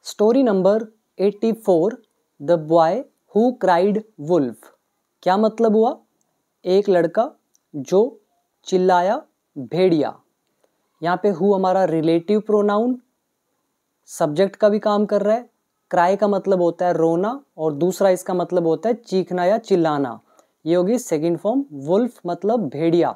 Story number 84 the boy who cried wolf. क्या मतलब हुआ? एक लड़का जो चिल्लाया भेड़िया। यहाँ पे हु हमारा रिलेटिव प्रोनाउन सब्जेक्ट का भी काम कर रहा है। क्राई का मतलब होता है रोना और दूसरा इसका मतलब होता है चीखना या चिल्लाना। ये होगी सेकंड फॉर्म। वुल्फ मतलब भेड़िया।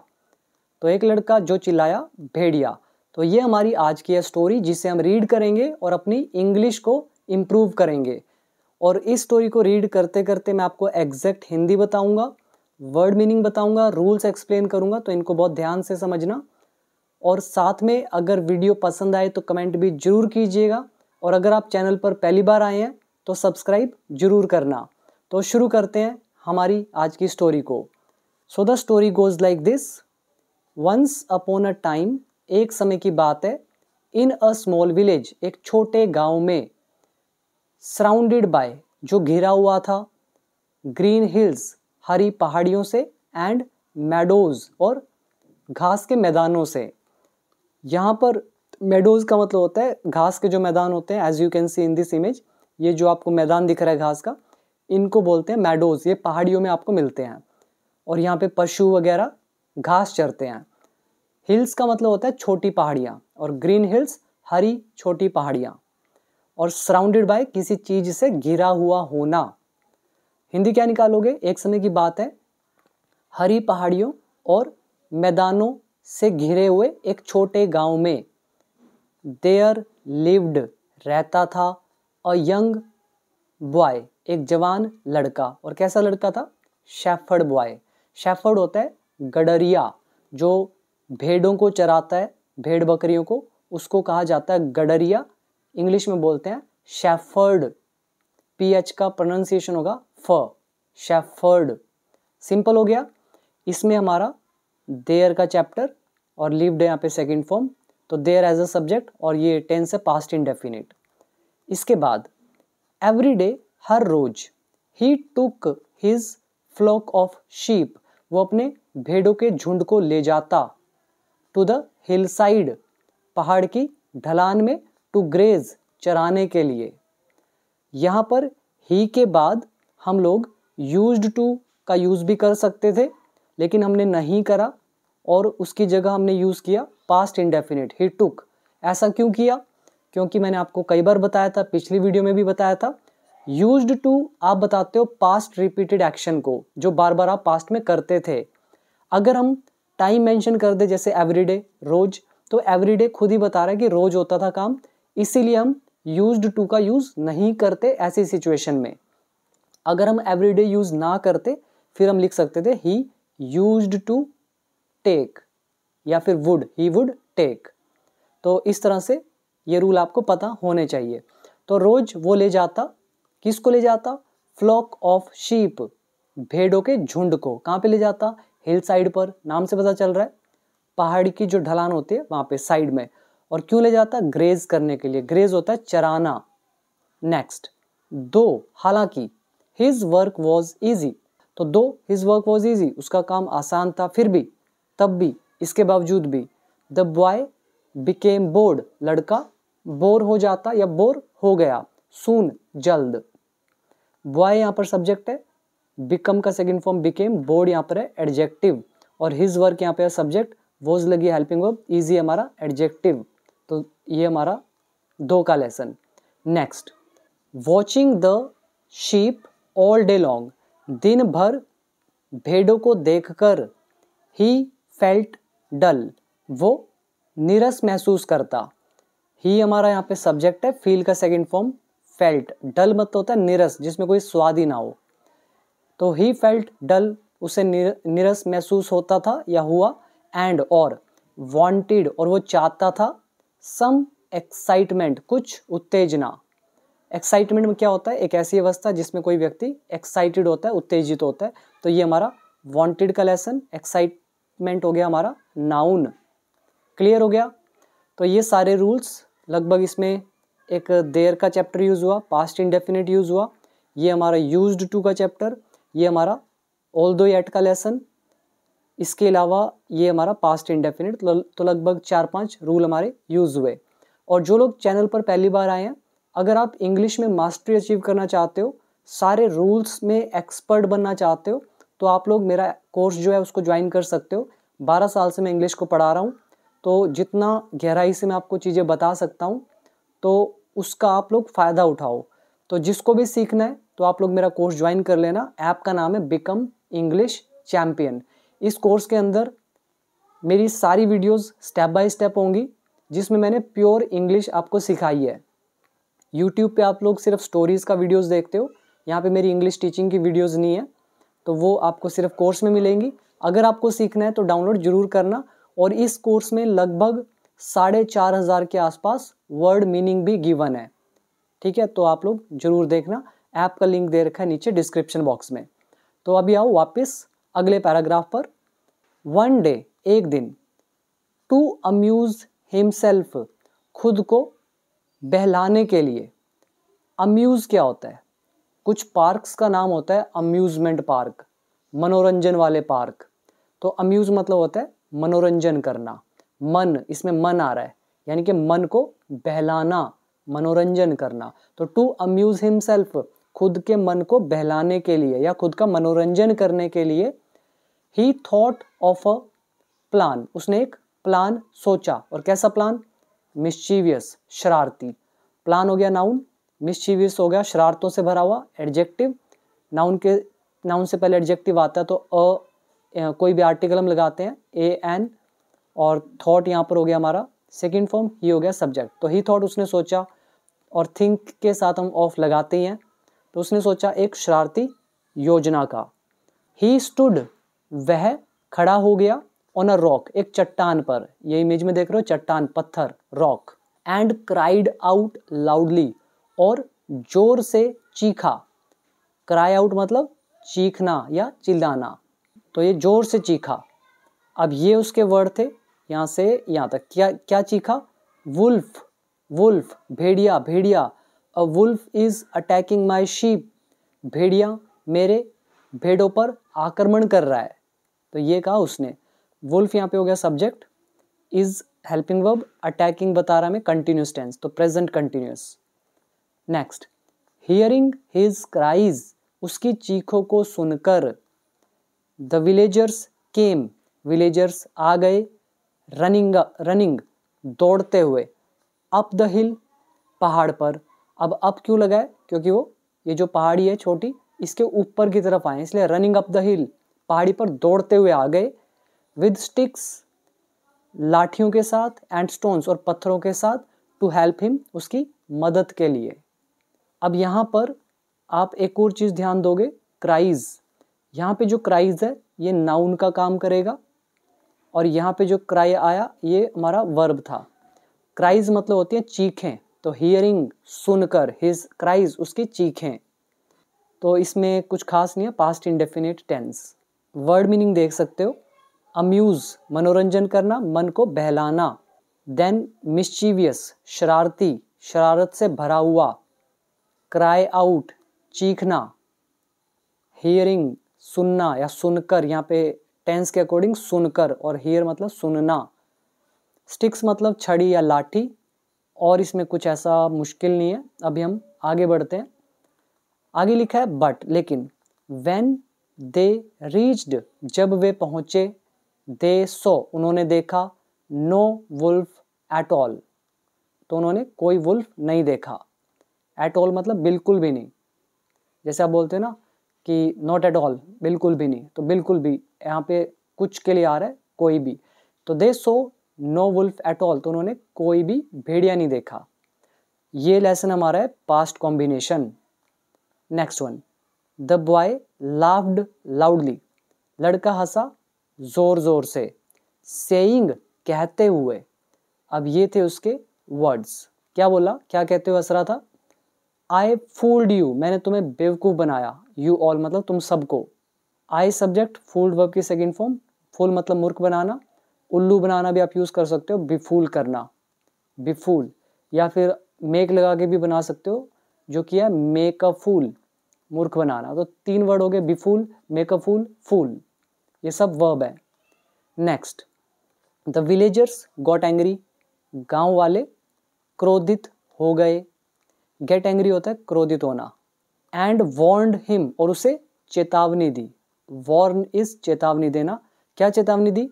तो एक लड़का जो चिल्लाया भेड़िया। तो ये हमारी आज की है स्टोरी जिसे हम रीड करेंगे और अपनी इंग्लिश को इम्प्रूव करेंगे। और इस स्टोरी को रीड करते करते मैं आपको एग्जैक्ट हिंदी बताऊंगा, वर्ड मीनिंग बताऊंगा, रूल्स एक्सप्लेन करूंगा, तो इनको बहुत ध्यान से समझना। और साथ में अगर वीडियो पसंद आए तो कमेंट भी जरूर कीजिएगा। और अगर आप चैनल पर पहली बार आए हैं तो सब्सक्राइब जरूर करना। तो शुरू करते हैं हमारी आज की स्टोरी को। So the story goes like this. Once upon a time, एक समय की बात है, इन अ स्मॉल विलेज, एक छोटे गांव में, सराउंडेड बाय, जो घिरा हुआ था, ग्रीन हिल्स, हरी पहाड़ियों से, एंड मेडोज, और घास के मैदानों से। यहाँ पर मेडोज का मतलब होता है घास के जो मैदान होते हैं। As you can see in this image, ये जो आपको मैदान दिख रहा है घास का, इनको बोलते हैं मेडोज। ये पहाड़ियों में आपको मिलते हैं और यहाँ पे पशु वगैरह घास चरते हैं। हिल्स का मतलब होता है छोटी पहाड़ियाँ, और ग्रीन हिल्स हरी छोटी पहाड़ियाँ, और सराउंडेड बाय किसी चीज से घिरा हुआ होना। हिंदी क्या निकालोगे? एक समय की बात है, हरी पहाड़ियों और मैदानों से घिरे हुए एक छोटे गांव में, देयर लिव्ड, रहता था, अ यंग बॉय, एक जवान लड़का। और कैसा लड़का था? Shepherd boy. शेफर्ड होता है गडरिया, जो भेड़ों को चराता है, भेड़ बकरियों को, उसको कहा जाता है गडरिया। इंग्लिश में बोलते हैं शेफर्ड। पीएच का प्रोनाउंसिएशन होगा फ, शेफर्ड। सिंपल हो गया। इसमें हमारा देयर का चैप्टर और लिव्ड यहाँ पे सेकंड फॉर्म, तो देयर एज अ सब्जेक्ट, और ये टेंस है पास्ट इंडेफिनिट। इसके बाद एवरी डे, हर रोज, he took his flock of sheep, वो अपने भेड़ों के झुंड को ले जाता, टू द हिल साइड, पहाड़ की ढलान में, टू ग्रेज, चराने के लिए। यहाँ पर ही के बाद हम लोग यूज्ड टू का यूज भी कर सकते थे, लेकिन हमने नहीं करा और उसकी जगह हमने यूज किया पास्ट इंडेफिनिट, ही टुक। ऐसा क्यों किया? क्योंकि मैंने आपको कई बार बताया था, पिछली वीडियो में भी बताया था, यूज्ड टू आप बताते हो पास्ट रिपीटेड एक्शन को, जो बार बार आप पास्ट में करते थे। अगर हम टाइम मेंशन कर दे, जैसे एवरीडे, रोज, तो एवरीडे खुद ही बता रहा है कि रोज होता था काम, इसीलिए हम यूज्ड टू का यूज नहीं करते ऐसी सिचुएशन में। अगर हम एवरीडे यूज ना करते फिर हम लिख सकते थे ही यूज्ड टू टेक, या फिर वुड, ही वुड टेक। तो इस तरह से ये रूल आपको पता होने चाहिए। तो रोज वो ले जाता, किसको ले जाता? फ्लॉक ऑफ शीप, भेड़ों के झुंड को। कहाँ पे ले जाता? हिल साइड पर, नाम से पता चल रहा है पहाड़ की जो ढलान होती है वहां पे साइड में। और क्यों ले जाता? ग्रेज करने के लिए। ग्रेज होता है चराना। नेक्स्ट, दो, हालांकि, हिज वर्क वॉज ईजी, तो दो हिज वर्क वॉज ईजी, उसका काम आसान था, फिर भी, तब भी, इसके बावजूद भी, द बॉय बिकेम बोर्ड, लड़का बोर हो जाता या बोर हो गया, सून, जल्द। बॉय यहाँ पर सब्जेक्ट है, बिकम का सेकंड फॉर्म बिकेम, बोर्ड यहाँ पर है एडजेक्टिव, और हिज वर्क यहाँ पे है सब्जेक्ट, वॉज लगी हेल्पिंग वर्ब, इजी हमारा एडजेक्टिव। तो ये हमारा दो का lesson. Next, watching the sheep all day long, दिन भर भेड़ों को देखकर, ही फेल्ट डल, वो नीरस महसूस करता। ही हमारा यहाँ पे सब्जेक्ट है, फील का सेकंड फॉर्म फेल्ट, डल मतलब होता है नीरस, जिसमें कोई स्वाद ही ना हो। तो ही फेल्ट डल, उसे नीरस महसूस होता था या हुआ, एंड, और, वांटेड, और वो चाहता था, सम एक्साइटमेंट, कुछ उत्तेजना। एक्साइटमेंट में क्या होता है? एक ऐसी अवस्था जिसमें कोई व्यक्ति एक्साइटेड होता है, उत्तेजित होता है। तो ये हमारा वांटेड का लेसन, एक्साइटमेंट हो गया हमारा नाउन। क्लियर हो गया? तो ये सारे रूल्स लगभग, इसमें एक देयर का चैप्टर यूज हुआ, पास्ट इंडेफिनिट यूज हुआ, ये हमारा यूज्ड टू का चैप्टर, ये हमारा ऑल्दो येट का लेसन, इसके अलावा ये हमारा पास्ट इंडेफिनिट। तो लगभग 4-5 रूल हमारे यूज हुए। और जो लोग चैनल पर पहली बार आए हैं अगर आप इंग्लिश में मास्टरी अचीव करना चाहते हो, सारे रूल्स में एक्सपर्ट बनना चाहते हो, तो आप लोग मेरा कोर्स जो है उसको ज्वाइन कर सकते हो। 12 साल से मैं इंग्लिश को पढ़ा रहा हूँ, तो जितना गहराई से मैं आपको चीज़ें बता सकता हूँ तो उसका आप लोग फ़ायदा उठाओ। तो जिसको भी सीखना है तो आप लोग मेरा कोर्स ज्वाइन कर लेना। ऐप का नाम है बिकम इंग्लिश चैम्पियन। इस कोर्स के अंदर मेरी सारी वीडियोस स्टेप बाय स्टेप होंगी, जिसमें मैंने प्योर इंग्लिश आपको सिखाई है। यूट्यूब पे आप लोग सिर्फ स्टोरीज़ का वीडियोस देखते हो, यहाँ पे मेरी इंग्लिश टीचिंग की वीडियोस नहीं है, तो वो आपको सिर्फ कोर्स में मिलेंगी। अगर आपको सीखना है तो डाउनलोड जरूर करना। और इस कोर्स में लगभग 4,500 के आसपास वर्ड मीनिंग भी गिवन है, ठीक है। तो आप लोग जरूर देखना, ऐप का लिंक दे रखा है नीचे डिस्क्रिप्शन बॉक्स में। तो अभी आओ वापस अगले पैराग्राफ पर। वन डे, एक दिन, टू अम्यूज हिमसेल्फ, खुद को बहलाने के लिए। अम्यूज क्या होता है? कुछ पार्क्स का नाम होता है अम्यूजमेंट पार्क, मनोरंजन वाले पार्क। तो अम्यूज मतलब होता है मनोरंजन करना, मन, इसमें मन आ रहा है, यानी कि मन को बहलाना, मनोरंजन करना। तो टू अम्यूज हिमसेल्फ, खुद के मन को बहलाने के लिए या खुद का मनोरंजन करने के लिए। ही थॉट ऑफ अ प्लान, उसने एक प्लान सोचा। और कैसा प्लान? मिस्चीवियस, शरारती। प्लान हो गया नाउन, मिस्चीवियस हो गया शरारतों से भरा हुआ, एडजेक्टिव। नाउन से पहले एडजेक्टिव आता है तो कोई भी आर्टिकल हम लगाते हैं, ए एन, और थॉट यहाँ पर हो गया हमारा सेकंड फॉर्म, ही हो गया सब्जेक्ट। तो ही थॉट, उसने सोचा, और थिंक के साथ हम ऑफ लगाते ही हैं, तो उसने सोचा एक शरारती योजना का। ही स्टूड, वह खड़ा हो गया, ऑन अ रॉक, एक चट्टान पर। ये इमेज में देख रहे हो, चट्टान, पत्थर, rock. And cried out loudly, और जोर से चीखा। क्राई आउट मतलब चीखना या चिल्लाना, तो ये जोर से चीखा। अब ये उसके वर्ड थे यहाँ से यहाँ तक। क्या क्या चीखा? वुल्फ, वुल्फ, भेड़िया, भेड़िया। A wolf is attacking my sheep, भेड़िया मेरे भेड़ों पर आक्रमण कर रहा है। तो ये कहा उसने। वुल्फ यहाँ पे हो गया subject, is helping verb, attacking बता रहा मैं कंटिन्यूस टेंस, तो present continuous. Next, hearing his cries, उसकी चीखों को सुनकर। द विलेजर्स केम, विलेजर्स आ गए। रनिंग, रनिंग, दौड़ते हुए। अप द हिल, पहाड़ पर। अब अप क्यों लगा है? क्योंकि वो ये जो पहाड़ी है छोटी, इसके ऊपर की तरफ आए, इसलिए रनिंग अप द हिल, पहाड़ी पर दौड़ते हुए आ गए। विद स्टिक्स, लाठियों के साथ, एंड स्टोन्स, और पत्थरों के साथ, टू हेल्प हिम, उसकी मदद के लिए। अब यहाँ पर आप एक और चीज ध्यान दोगे, क्राइज। यहाँ पे जो क्राइज है ये नाउन का काम करेगा, और यहाँ पे जो क्राई आया ये हमारा वर्ब था। क्राइज मतलब होती है चीखें, तो हियरिंग, सुनकर, हिज क्राइज, उसकी चीखें। तो इसमें कुछ खास नहीं है, past indefinite tense. Word meaning देख सकते हो। अम्यूज, मनोरंजन करना, मन को बहलाना। देन मिस्चीवियस, शरारती, शरारत से भरा हुआ। Cry out, चीखना। हियरिंग, सुनना या सुनकर, यहाँ पे टेंस के अकॉर्डिंग सुनकर, और हियर मतलब सुनना। स्टिक्स मतलब छड़ी या लाठी, और इसमें कुछ ऐसा मुश्किल नहीं है। अभी हम आगे बढ़ते हैं। आगे लिखा है बट, लेकिन। व्हेन दे रीच्ड, जब वे पहुंचे। दे सो, उन्होंने देखा। नो वुल्फ एट ऑल, तो उन्होंने कोई वुल्फ नहीं देखा। एट ऑल मतलब बिल्कुल भी नहीं। जैसे आप बोलते हैं ना कि नॉट एट ऑल, बिल्कुल भी नहीं, तो बिल्कुल भी यहाँ पे कुछ के लिए आ रहा है, कोई भी। तो they saw no wolf at all, तो उन्होंने कोई भी भेड़िया नहीं देखा। ये लेसन हमारा है past combination. Next one, the boy laughed loudly, लड़का हंसा जोर जोर से। सेइंग, कहते हुए। अब ये थे उसके वर्ड्स। क्या बोला, क्या कहते हुए हंस रहा था? आई फूल्ड यू, मैंने तुम्हें बेवकूफ़ बनाया। यू ऑल मतलब तुम सबको। आई सब्जेक्ट, फूल्ड वर्ब की सेकंड फॉर्म। फूल मतलब मूर्ख बनाना, उल्लू बनाना भी आप यूज़ कर सकते हो, बिफूल करना, बिफूल। या फिर मेक लगा के भी बना सकते हो, जो कि है मेक अ फूल, मूर्ख बनाना। तो 3 वर्ड हो गए, बिफूल, मेक अ फूल, फूल, ये सब वर्ब है। Next, the villagers got angry, गांव वाले क्रोधित हो गए। गेट एंग्री होता है क्रोधित होना, एंड वार्नड हिम, और उसे चेतावनी दी। वार्न इज चेतावनी देना। क्या चेतावनी दी?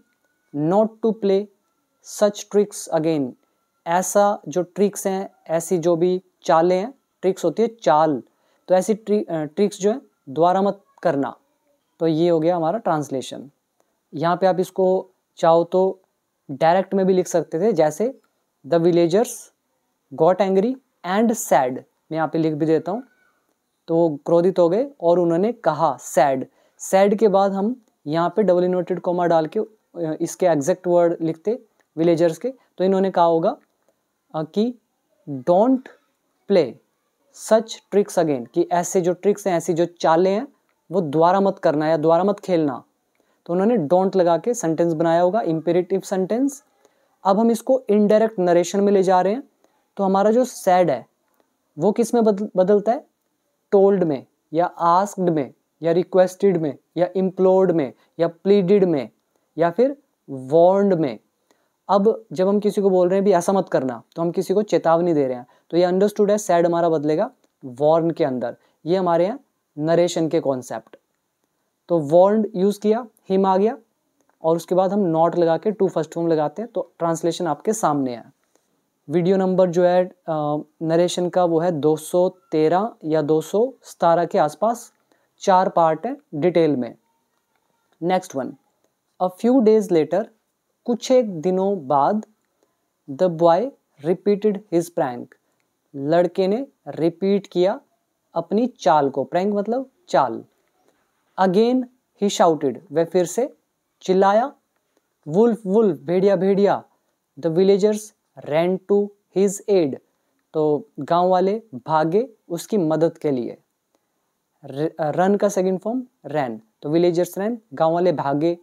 Not to play such tricks again, ऐसा जो ट्रिक्स हैं, ऐसी जो भी चालें हैं, ट्रिक्स होती है चाल, तो ऐसी ट्रिक्स जो है दोबारा मत करना। तो ये हो गया हमारा ट्रांसलेशन। यहाँ पे आप इसको चाहो तो डायरेक्ट में भी लिख सकते थे, जैसे the villagers got angry and sad, मैं यहाँ पे लिख भी देता हूँ। तो वो क्रोधित हो गए और उन्होंने कहा, सैड। सैड के बाद हम यहाँ पे डबल इन्वर्टेड कॉमा डाल के इसके एग्जैक्ट वर्ड लिखते विलेजर्स के, तो इन्होंने कहा होगा कि don't play such tricks again, कि ऐसे जो ट्रिक्स हैं, ऐसी जो चालें हैं, वो दोबारा मत करना या दोबारा मत खेलना। तो उन्होंने डोंट लगा के सेंटेंस बनाया होगा, इंपेरेटिव सेंटेंस। अब हम इसको इनडायरेक्ट नरेशन में ले जा रहे हैं, तो हमारा जो सैड है वो किस में बदलता है? टोल्ड में, या आस्क्ड में, या रिक्वेस्टेड में, या इम्प्लोर्ड में, या प्लीडेड में, या फिर वार्नड में। अब जब हम किसी को बोल रहे हैं भी ऐसा मत करना, तो हम किसी को चेतावनी दे रहे हैं, तो ये अंडरस्टूड है, सैड हमारा बदलेगा वार्न के अंदर। ये हमारे यहाँ नरेशन के कॉन्सेप्ट। तो वार्नड यूज किया, हिम आ गया, और उसके बाद हम नॉट लगा के टू फर्स्ट फॉर्म लगाते हैं, तो ट्रांसलेशन आपके सामने है। वीडियो नंबर जो है नरेशन का वो है 213 या 217 के आसपास, 4 पार्ट है डिटेल में। Next one, a few days later, कुछ एक दिनों बाद, the boy repeated his prank, लड़के ने रिपीट किया अपनी चाल को। प्रैंक मतलब चाल। अगेन ही शाउटेड, वह फिर से चिल्लाया। वुल्फ वुल्फ, भेड़िया भेड़िया। The villagers ran to his aid, तो गांव वाले भागे उसकी मदद के लिए। रन का सेकंड फॉर्म रैन, तो विलेजर्स रैन, गांव वाले भागे।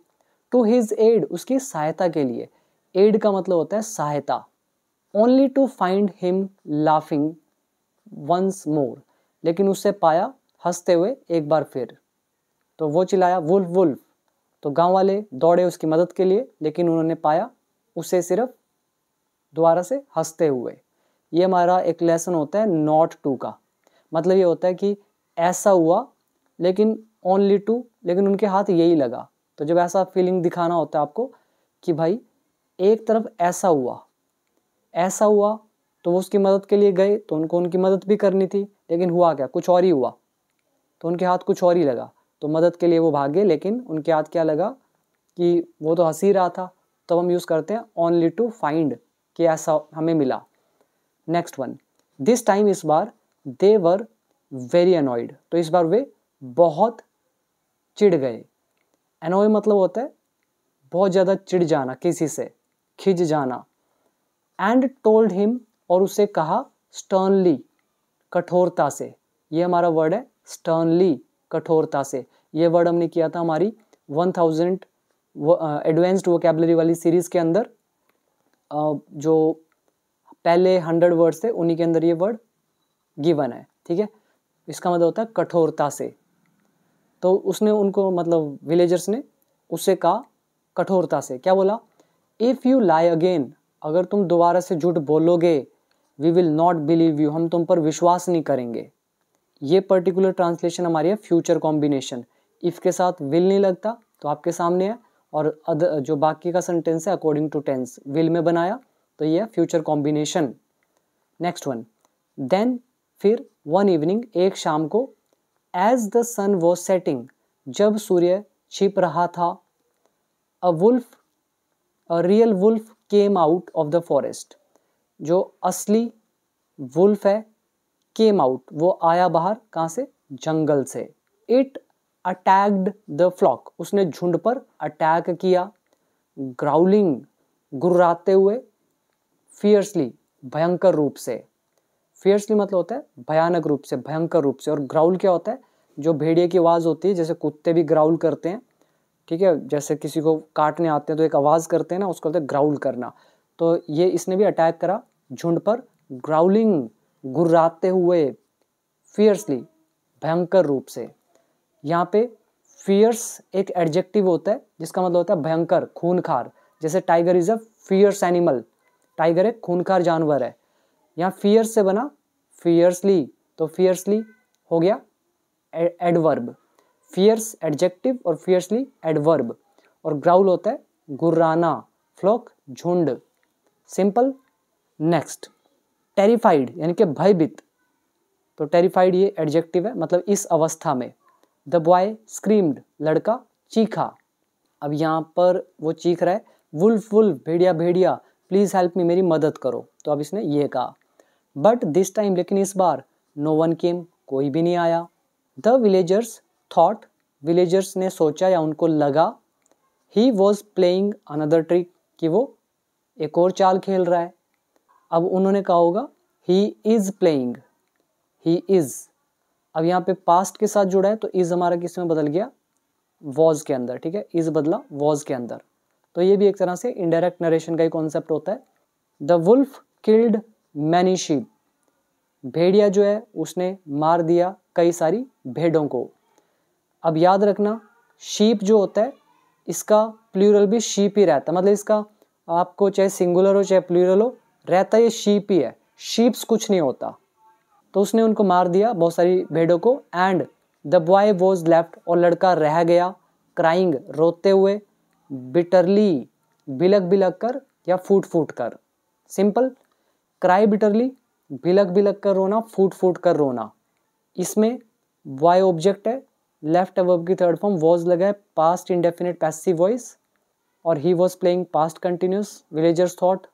टू हिज एड, उसकी सहायता के लिए। एड का मतलब होता है सहायता। Only to find him laughing once more, लेकिन उससे पाया हंसते हुए एक बार फिर। तो वो चिल्लाया वुल्फ वुल्फ, तो गांव वाले दौड़े उसकी मदद के लिए, लेकिन उन्होंने पाया उसे सिर्फ दोबारा से हंसते हुए। ये हमारा एक लेसन होता है नॉट टू का। मतलब ये होता है कि ऐसा हुआ लेकिन ओनली टू, लेकिन उनके हाथ यही लगा। तो जब ऐसा फीलिंग दिखाना होता है आपको कि भाई एक तरफ ऐसा हुआ तो वो उसकी मदद के लिए गए, तो उनको उनकी मदद भी करनी थी, लेकिन हुआ क्या? कुछ और ही हुआ। तो उनके हाथ कुछ और ही लगा, तो मदद के लिए वो भागे, लेकिन उनके हाथ क्या लगा कि वो तो हंस ही रहा था। तो हम यूज़ करते हैं ओनली टू फाइंड, कि ऐसा हमें मिला। नेक्स्ट वन, दिस टाइम, इस बार, दे वर वेरी अनॉयड, तो इस बार वे बहुत चिढ़ गए। अनॉय मतलब होता है बहुत ज़्यादा चिढ़ जाना, किसी से खिंच जाना। एंड टोल्ड हिम, और उसे कहा स्टर्नली, कठोरता से। ये हमारा वर्ड है स्टर्नली, कठोरता से। ये वर्ड हमने किया था हमारी 1000 एडवांस्ड वोकैबुलरी वाली सीरीज के अंदर। जो पहले 100 वर्ड्स थे उन्हीं के अंदर ये वर्ड गिवन है, ठीक है। इसका मतलब होता है कठोरता से। तो उसने उनको, मतलब विलेजर्स ने उससे कहा कठोरता से। क्या बोला? इफ़ यू लाई अगेन, अगर तुम दोबारा से झूठ बोलोगे, we will not believe you, हम तुम पर विश्वास नहीं करेंगे। ये पर्टिकुलर ट्रांसलेशन हमारी है फ्यूचर कॉम्बिनेशन। इफ़ के साथ विल नहीं लगता, तो आपके सामने है, और जो बाकी का सेंटेंस है अकॉर्डिंग टू टेंस विल में बनाया, तो ये है future combination. Next one, then, फिर, वन इवनिंग, एक शाम को, as the sun was setting, जब सूर्य छिप रहा था, a wolf, a real wolf came out of the forest, जो असली वुल्फ है, केम आउट, वो आया बाहर, कहाँ से? जंगल से। इट अटैक्ड द फ्लॉक, उसने झुंड पर अटैक किया। ग्राउलिंग, गुर्राते हुए। फियर्सली, भयंकर रूप से। फियर्सली मतलब होता है भयानक रूप से, भयंकर रूप से। और ग्राउल क्या होता है? जो भेड़िए की आवाज़ होती है, जैसे कुत्ते भी ग्राउल करते हैं, ठीक है, जैसे किसी को काटने आते हैं तो एक आवाज़ करते हैं ना, उसको कहते हैं ग्राउल करना। तो ये इसने भी अटैक करा झुंड पर, ग्राउलिंग, गुर्राते हुए, फियर्सली, भयंकर रूप से। यहाँ पे फियर्स एक एडजेक्टिव होता है जिसका मतलब होता है भयंकर, खूनखार। जैसे tiger is a fierce animal, tiger एक खूनखार जानवर है। यहाँ फियर्स से बना फियर्सली, तो फियर्सली हो गया एडवर्ब, फियर्स एडजेक्टिव और फियर्सली एडवर्ब, और ग्राउल होता है गुर्राना, फ्लॉक झुंड। सिंपल। नेक्स्ट, टेरिफाइड यानी कि भयभीत, तो टेरिफाइड ये एडजेक्टिव है, मतलब इस अवस्था में। द बॉय स्क्रीम्ड, लड़का चीखा। अब यहाँ पर वो चीख रहा है, वुल्फ वुल्फ, भेड़िया भेड़िया, प्लीज हेल्प मी, मेरी मदद करो। तो अब इसने ये कहा। बट दिस टाइम, लेकिन इस बार, नो वन केम, कोई भी नहीं आया। द विलेजर्स थॉट, विलेजर्स ने सोचा या उनको लगा, ही वॉज प्लेइंग अनदर ट्रिक, कि वो एक और चाल खेल रहा है। अब उन्होंने कहा होगा he is playing, he is. अब यहाँ पे पास्ट के साथ जुड़ा है तो इज हमारा किस में बदल गया, वॉज के अंदर, ठीक है, इज बदला वॉज के अंदर। तो ये भी एक तरह से इनडायरेक्ट नरेशन का ही कॉन्सेप्ट होता है। The wolf killed many sheep, भेड़िया जो है उसने मार दिया कई सारी भेड़ों को। अब याद रखना, शीप जो होता है इसका प्लूरल भी शीप ही रहता है, मतलब इसका आपको चाहे सिंगुलर हो चाहे प्लूरल हो, रहता ये शीप ही है, शीप्स कुछ नहीं होता। तो उसने उनको मार दिया, बहुत सारी भेड़ों को। And the boy was left, और लड़का रह गया, क्राइंग, रोते हुए, बिटरली, बिलक बिलक कर या फूट फूट कर। सिंपल। क्राई बिटरली, बिलक बिलक कर रोना, फूट फूट कर रोना। इसमें बॉय ऑब्जेक्ट है, लेफ्ट वर्ब की थर्ड फॉर्म, वॉज लगा है, पास्ट इंडेफिनिट पैसिव वॉइस, और he was playing past continuous, villagers thought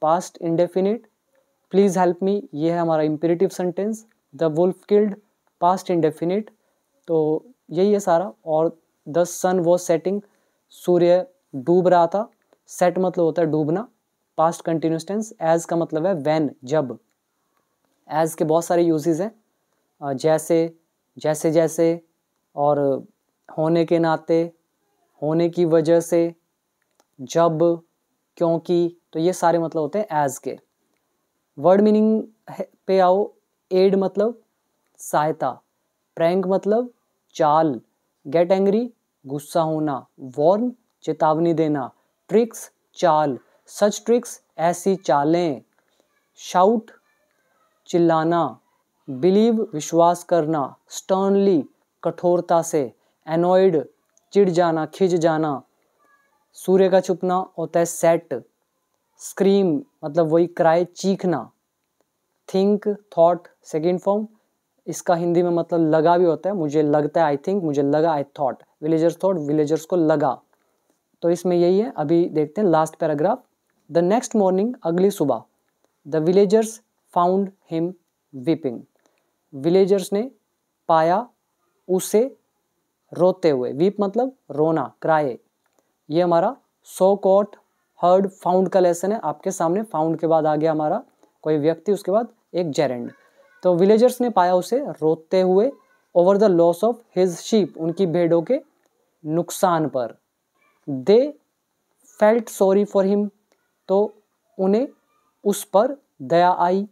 past indefinite, please help me ये है हमारा imperative sentence, the wolf killed past indefinite. तो यही है सारा। और द सन वॉज सेटिंग, सूर्य डूब रहा था, सेट मतलब होता है डूबना, पास्ट कंटिन्यूस टेंस, एज का मतलब है व्हेन, जब। एज के बहुत सारे यूजेस हैं, जैसे, जैसे जैसे, और होने के नाते, होने की वजह से, जब, क्योंकि, तो ये सारे मतलब होते हैं एज के। वर्ड मीनिंग पे आओ। एड मतलब सहायता, प्रैंक मतलब चाल, गेट एंग्री गुस्सा होना, वॉर्न चेतावनी देना, ट्रिक्स चाल, सच ट्रिक्स ऐसी चालें, शाउट चिल्लाना, बिलीव विश्वास करना, स्टर्नली कठोरता से, एनॉयड चिढ़ जाना, खिंच जाना, सूर्य का छुपना होता है सेट, स्क्रीम मतलब वही क्राई, चीखना, थिंक थॉट सेकेंड फॉर्म, इसका हिंदी में मतलब लगा भी होता है, मुझे लगता है, आई थिंक, मुझे लगा, I thought, villagers thought, villagers को लगा। तो इसमें यही है। अभी देखते हैं last paragraph. The next morning, अगली सुबह, the villagers found him weeping, villagers ने पाया उसे रोते हुए, वीप मतलब रोना, क्राई। ये हमारा सो कॉट हर्ड फाउंड का लेसन है, आपके सामने फाउंड के बाद आ गया हमारा कोई व्यक्ति, उसके बाद एक जेरेंड। तो विलेजर्स ने पाया उसे रोते हुए, over the loss of his sheep, उनकी भेड़ों के नुकसान पर। They felt sorry for him, तो उन्हें उस पर दया आई।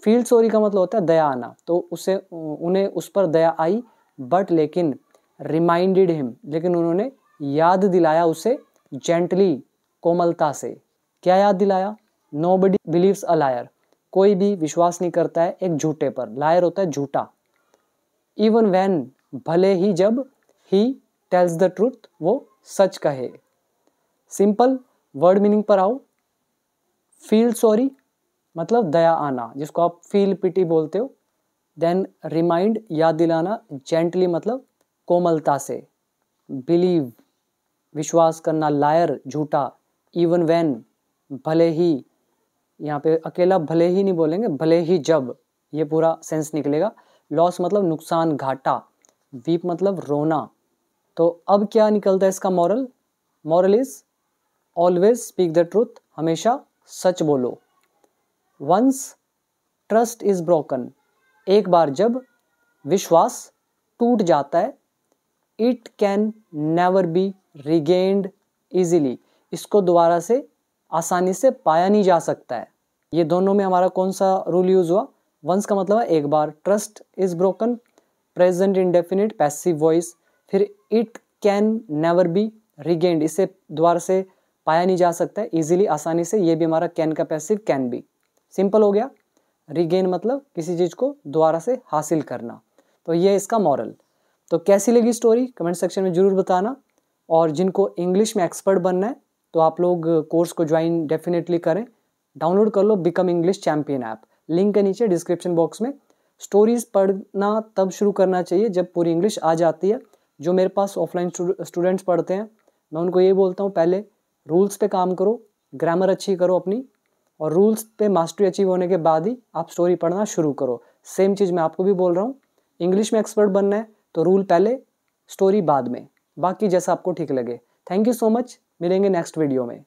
फील सॉरी का मतलब होता है दया आना, तो उसे उन्हें उस पर दया आई, बट लेकिन, रिमाइंडेड हिम, लेकिन उन्होंने याद दिलाया उसे, जेंटली कोमलता से। क्या याद दिलाया? नोबडी बिलीव्स अ लायर, कोई भी विश्वास नहीं करता है एक झूठे पर, लायर होता है झूठा। इवन व्हेन, भले ही जब, ही टेल्स द ट्रूथ, वो सच कहे। सिंपल। वर्ड मीनिंग पर आओ। फील सॉरी मतलब दया आना, जिसको आप फील पिटी बोलते हो। देन रिमाइंड याद दिलाना, जेंटली मतलब कोमलता से। बिलीव विश्वास करना, लायर झूठा, इवन व्हेन भले ही, यहाँ पे अकेला भले ही नहीं बोलेंगे, भले ही जब, ये पूरा सेंस निकलेगा। लॉस मतलब नुकसान, घाटा। वीप मतलब रोना। तो अब क्या निकलता है इसका moral? Moral is always speak the truth, हमेशा सच बोलो। वंस ट्रस्ट इज ब्रोकन, एक बार जब विश्वास टूट जाता है, it can never be regained easily, इसको दोबारा से आसानी से पाया नहीं जा सकता है। ये दोनों में हमारा कौन सा रूल यूज हुआ? वंस का मतलब है एक बार, trust is broken present indefinite passive voice, फिर it can never be regained, इसे दोबारा से पाया नहीं जा सकता है इजीली, आसानी से, ये भी हमारा कैन का पैसिव कैन बी। सिंपल हो गया। रिगेन मतलब किसी चीज़ को दोबारा से हासिल करना। तो ये इसका मॉरल। तो कैसी लगी स्टोरी कमेंट सेक्शन में ज़रूर बताना। और जिनको इंग्लिश में एक्सपर्ट बनना है तो आप लोग कोर्स को ज्वाइन डेफिनेटली करें। डाउनलोड कर लो become English champion app, link है नीचे डिस्क्रिप्शन बॉक्स में। स्टोरीज़ पढ़ना तब शुरू करना चाहिए जब पूरी इंग्लिश आ जाती है। जो मेरे पास ऑफलाइन स्टूडेंट्स पढ़ते हैं मैं उनको ये बोलता हूँ पहले रूल्स पे काम करो, ग्रामर अच्छी करो अपनी, और रूल्स पे मास्टरी अचीव होने के बाद ही आप स्टोरी पढ़ना शुरू करो। सेम चीज़ मैं आपको भी बोल रहा हूँ। इंग्लिश में एक्सपर्ट बनना है तो रूल पहले, स्टोरी बाद में, बाकी जैसा आपको ठीक लगे। थैंक यू सो मच, मिलेंगे नेक्स्ट वीडियो में।